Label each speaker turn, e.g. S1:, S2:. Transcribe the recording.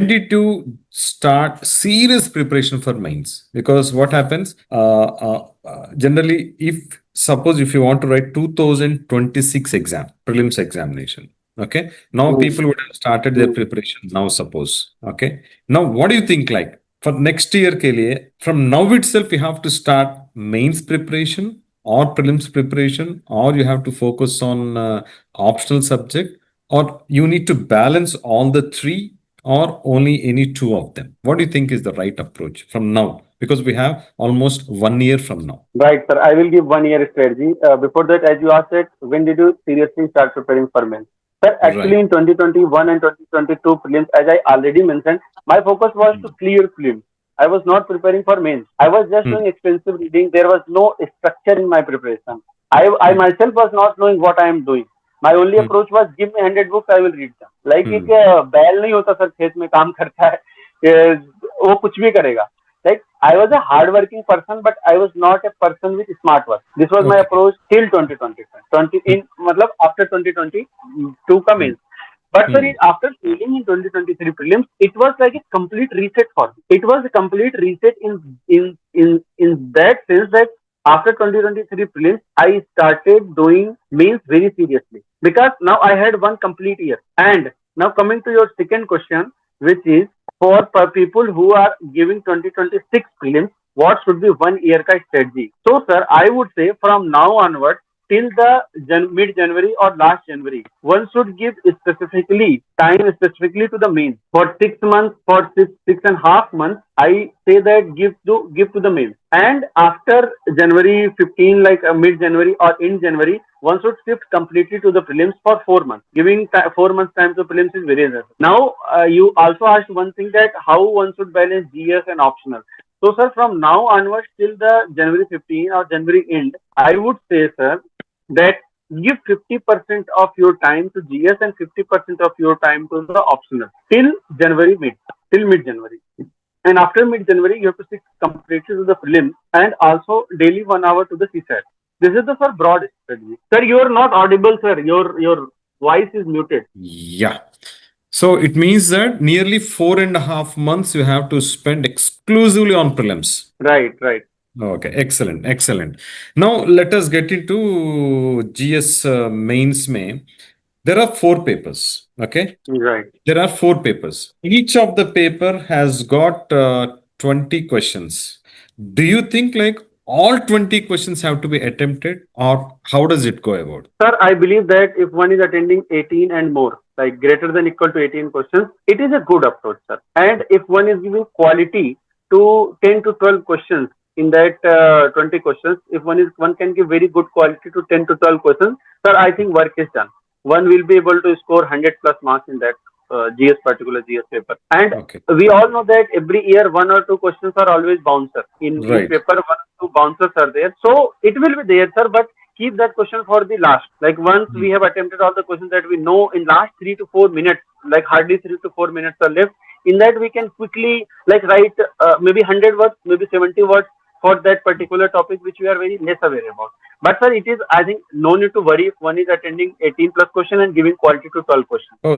S1: when did you start serious preparation for mains? Because what happens, generally, suppose if you want to write 2026 exam, prelims examination, okay, now people would have started their preparation now, suppose, okay. Now, what do you think, like, for next year ke liye, from now itself, you have to start mains preparation or prelims preparation, or you have to focus on optional subject, or you need to balance all the three, or only any two of them? What do you think is the right approach from now? Because we have almost 1 year from now.
S2: Right, sir. I will give 1 year strategy. Before that, as you asked it, when did you seriously start preparing for mains? Sir, actually
S1: Right.
S2: in 2021 and 2022 prelims, as I already mentioned, my focus was to clear prelims. I was not preparing for mains. I was just
S1: Hmm.
S2: doing extensive reading. There was no structure in my preparation. I
S1: Okay.
S2: myself was not knowing what I am doing. My only
S1: Hmm.
S2: approach was give me 100 books, I will read them. Like एक
S1: Hmm.
S2: बैल नहीं होता sir खेत में काम करता है वो कुछ भी करेगा. Like I was a hardworking person, but I was not a person with smart work. This was my
S1: Okay.
S2: approach till 2020. 20
S1: Hmm.
S2: in matlab after 2022 ka
S1: Hmm.
S2: mains. But sir,
S1: Hmm.
S2: after failing in 2023 prelims, it was like a complete reset for me. It was a complete reset in that sense that after 2023 prelims, I started doing mains very seriously because now I had one complete year. And now coming to your second question, which is for people who are giving 2026 prelims, what should be 1 year ka strategy? So, sir, I would say from now onward till the mid January or last January, one should give specifically time specifically to the mains. For 6 months, for 6.5 months, I say that give to the mains. And after January 15, like mid January or in January, one should shift completely to the prelims for 4 months. Giving 4 months time to prelims is very necessary. Now, you also asked one thing that how one should balance GS and optional. So, sir, from now onwards till the January 15 or January end, I would say, sir, that give 50% of your time to GS and 50% of your time to the optional till mid January. And after mid January, you have to stick completely to the prelims and also daily 1 hour to the CSAT. This is the sir broad strategy. Sir, you are not audible, sir. Your voice is muted.
S1: Yeah. So it means that nearly 4.5 months you have to spend exclusively on prelims.
S2: Right, right,
S1: Okay, excellent, excellent. Now let us get into GS mains May. There are four papers. Okay,
S2: right.
S1: there are four papers. Each of the paper has got 20 questions. Do you think like all 20 questions have to be attempted, or how does it go about?
S2: Sir, I believe that if one is attending 18 and more, like greater than equal to 18 questions, it is a good approach, sir. And if one is giving quality to 10 to 12 questions in that 20 questions, if one can give very good quality to 10 to 12 questions, sir, I think work is done. One will be able to score 100 plus marks in that particular GS paper. And
S1: Okay,
S2: we all know that every year one or two questions are always bouncer. In
S1: right.
S2: paper, one or two bouncers are there. So it will be there, sir, but keep that question for the last. Like once
S1: Hmm.
S2: we have attempted all the questions that we know in last 3 to 4 minutes, like hardly 3 to 4 minutes are left. In that we can quickly like write maybe 100 words, maybe 70 words for that particular topic which we are very less aware about. But sir, it is I think no need to worry if one is attending 18 plus question and giving quality to 12 questions.
S1: Oh,